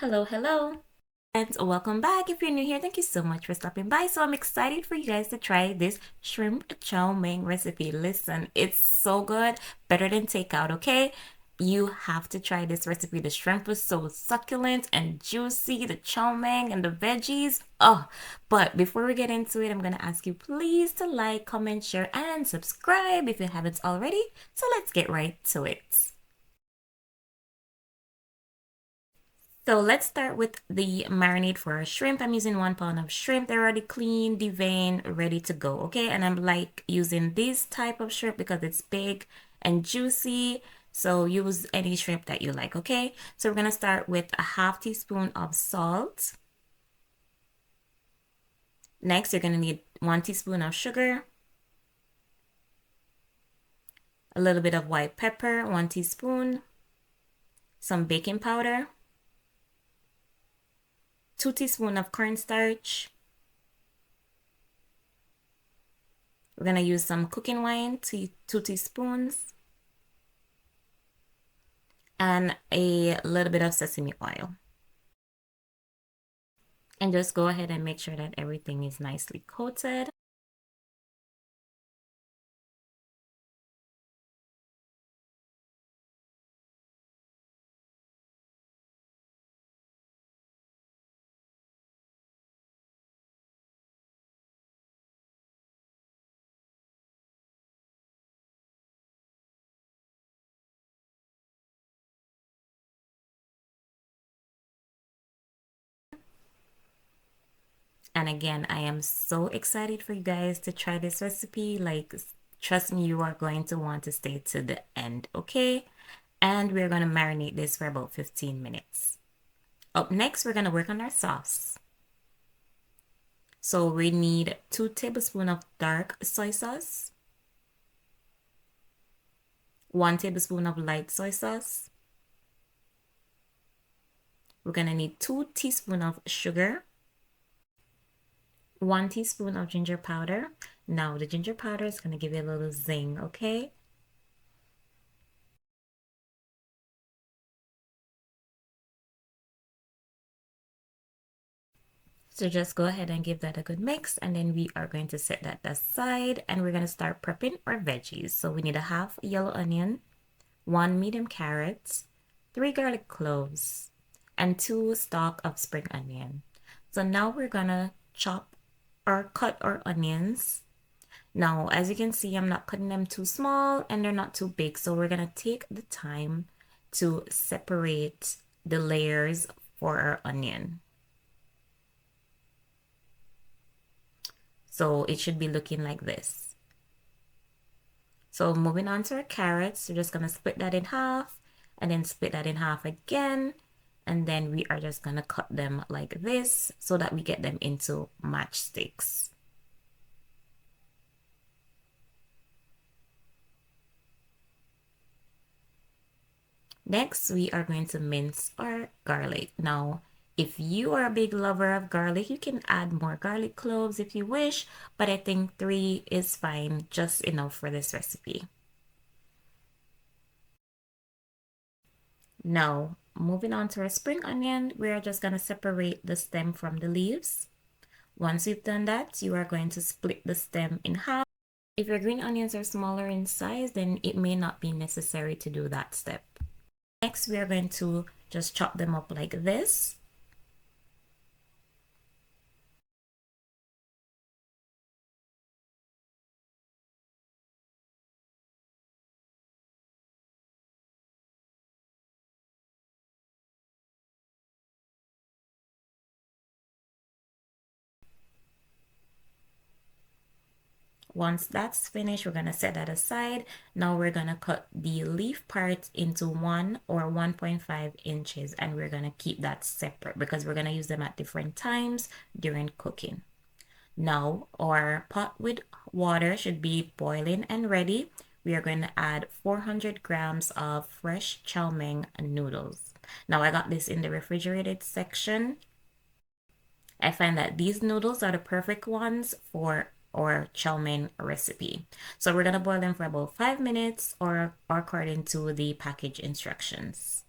Hello, hello, and welcome back. If you're new here, thank you so much for stopping by. So I'm excited for you guys to try this shrimp chow mein recipe. Listen, it's so good, better than takeout, okay? You have to try this recipe. The shrimp was so succulent and juicy, the chow mein and the veggies. Oh, but before we get into it, I'm gonna ask you please to like, comment, share, and subscribe if you haven't already. So let's get right to it. So let's start with the marinade for our shrimp. I'm using 1 pound of shrimp. They're already clean, deveined, ready to go. Okay, and I'm like using this type of shrimp because it's big and juicy. So use any shrimp that you like. Okay, so we're gonna start with a half teaspoon of salt. Next, you're gonna need 1 teaspoon of sugar, a little bit of white pepper, 1 teaspoon, some baking powder, 2 teaspoons of cornstarch. We're gonna use some cooking wine, 2 teaspoons, and a little bit of sesame oil. And just go ahead and make sure that everything is nicely coated. And again, I am so excited for you guys to try this recipe. Like, trust me, you are going to want to stay to the end, okay? And we're going to marinate this for about 15 minutes. Up next, we're going to work on our sauce. So we need 2 tablespoons of dark soy sauce, 1 tablespoon of light soy sauce. We're going to need 2 teaspoons of sugar, 1 teaspoon of ginger powder. Now, the ginger powder is going to give you a little zing, okay? So just go ahead and give that a good mix, and then we are going to set that aside, and we're going to start prepping our veggies. So we need a half yellow onion, 1 medium carrot, 3 garlic cloves, and 2 stalks of spring onion. So now we're gonna chop or cut our onions. Now, as you can see, I'm not cutting them too small and they're not too big. So we're gonna take the time to separate the layers for our onion. So it should be looking like this. So moving on to our carrots, we're just gonna split that in half and then split that in half again. And then we are just gonna cut them like this so that we get them into matchsticks. Next, we are going to mince our garlic. Now, if you are a big lover of garlic, you can add more garlic cloves if you wish, but I think 3 is fine, just enough for this recipe. Now, moving on to our spring onion, we are just going to separate the stem from the leaves. Once you've done that, you are going to split the stem in half. If your green onions are smaller in size, then it may not be necessary to do that step. Next, we are going to just chop them up like this. Once that's finished, we're going to set that aside. Now we're going to cut the leaf part into 1 or 1.5 inches, and we're going to keep that separate because we're going to use them at different times during cooking. Now our pot with water should be boiling and ready. We are going to add 400 grams of fresh chow mein noodles. Now I got this in the refrigerated section. I find that these noodles are the perfect ones for our chow mein recipe. So we're gonna boil them for about 5 minutes or according to the package instructions.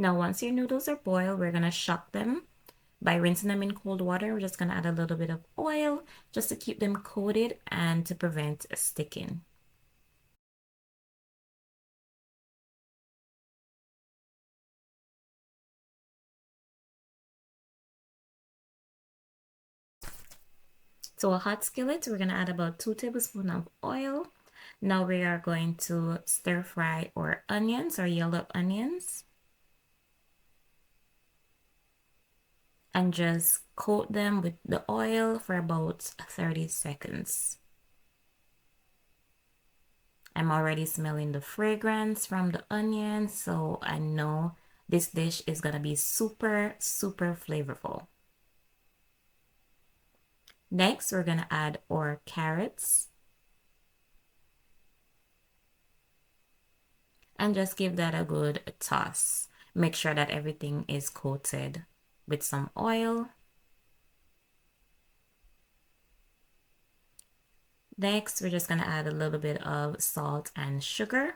Now, once your noodles are boiled, we're gonna shock them by rinsing them in cold water. We're just gonna add a little bit of oil just to keep them coated and to prevent sticking. To a hot skillet, we're gonna add about 2 tablespoons of oil. Now we are going to stir fry our onions, our yellow onions, and just coat them with the oil for about 30 seconds. I'm already smelling the fragrance from the onions, so I know this dish is gonna be super, super flavorful. Next, we're gonna add our carrots and just give that a good toss. Make sure that everything is coated with some oil. Next, we're just gonna add a little bit of salt and sugar.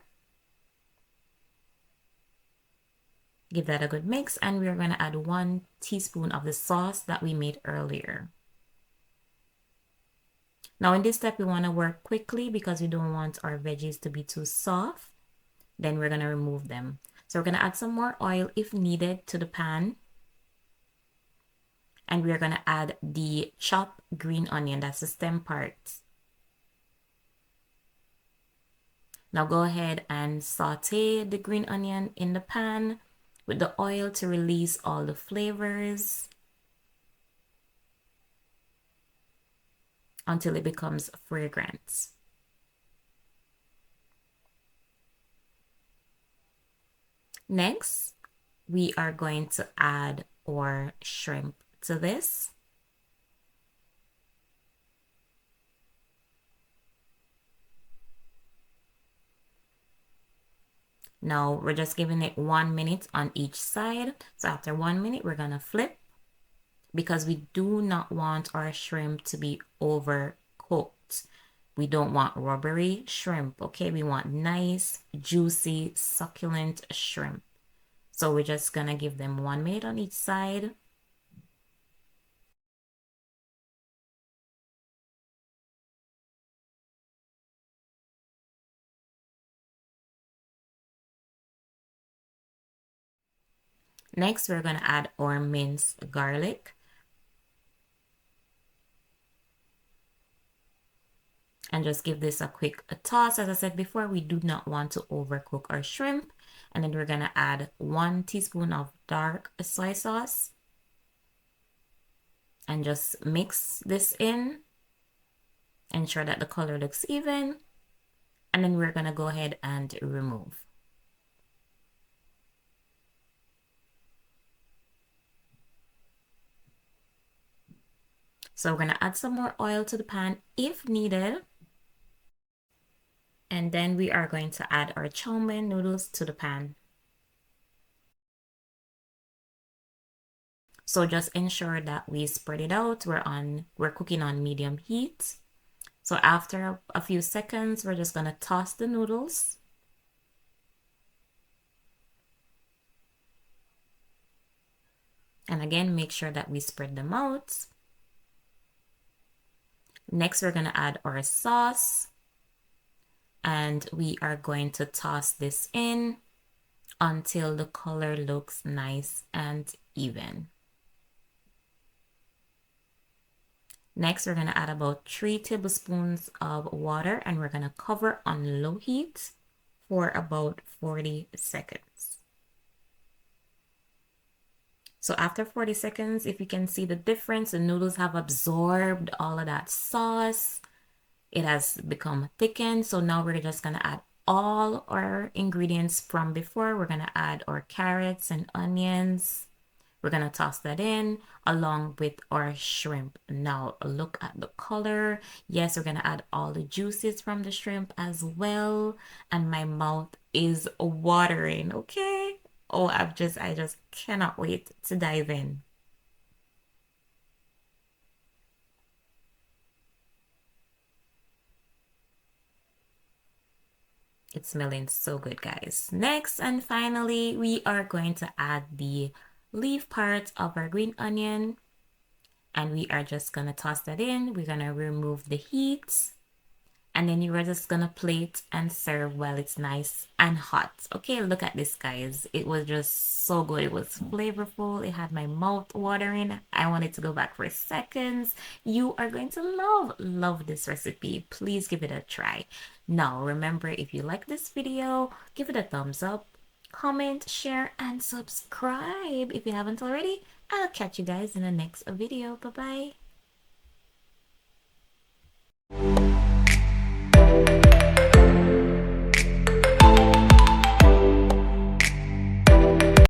Give that a good mix, and we're gonna add 1 teaspoon of the sauce that we made earlier. Now in this step, we wanna work quickly because we don't want our veggies to be too soft. Then we're gonna remove them. So we're gonna add some more oil if needed to the pan. And we're gonna add the chopped green onion, that's the stem part. Now go ahead and saute the green onion in the pan with the oil to release all the flavors until it becomes fragrant. Next, we are going to add our shrimp to this. Now we're just giving it 1 minute on each side. So after 1 minute, we're gonna flip because we do not want our shrimp to be overcooked. We don't want rubbery shrimp, okay? We want nice, juicy, succulent shrimp. So we're just gonna give them 1 minute on each side. Next, we're gonna add our minced garlic. And just give this a quick toss. As I said before, we do not want to overcook our shrimp. And then we're gonna add 1 teaspoon of dark soy sauce. And just mix this in. Ensure that the color looks even. And then we're gonna go ahead and remove. So we're gonna add some more oil to the pan if needed. And then we are going to add our chow mein noodles to the pan. So just ensure that we spread it out. We're cooking on medium heat. So after a few seconds, we're just gonna toss the noodles. And again, make sure that we spread them out. Next, we're gonna add our sauce. And we are going to toss this in until the color looks nice and even. Next, we're gonna add about 3 tablespoons of water and we're gonna cover on low heat for about 40 seconds. So after 40 seconds, if you can see the difference, the noodles have absorbed all of that sauce. It has become thickened. So now we're just gonna add all our ingredients from before. We're gonna add our carrots and onions. We're gonna toss that in along with our shrimp. Now look at the color. Yes, we're gonna add all the juices from the shrimp as well. And my mouth is watering, okay? Oh, I just cannot wait to dive in. It's smelling so good, guys. Next and finally, we are going to add the leaf part of our green onion, and we are just gonna toss that in. We're gonna remove the heat, and then you are just gonna plate and serve while it's nice and hot. Okay, look at this, guys. It was just so good. It was flavorful. It had my mouth watering. I wanted to go back for seconds. You are going to love this recipe. Please give it a try. Now remember, if you like this video, give it a thumbs up, comment, share, and subscribe if you haven't already. I'll catch you guys in the next video. Bye bye.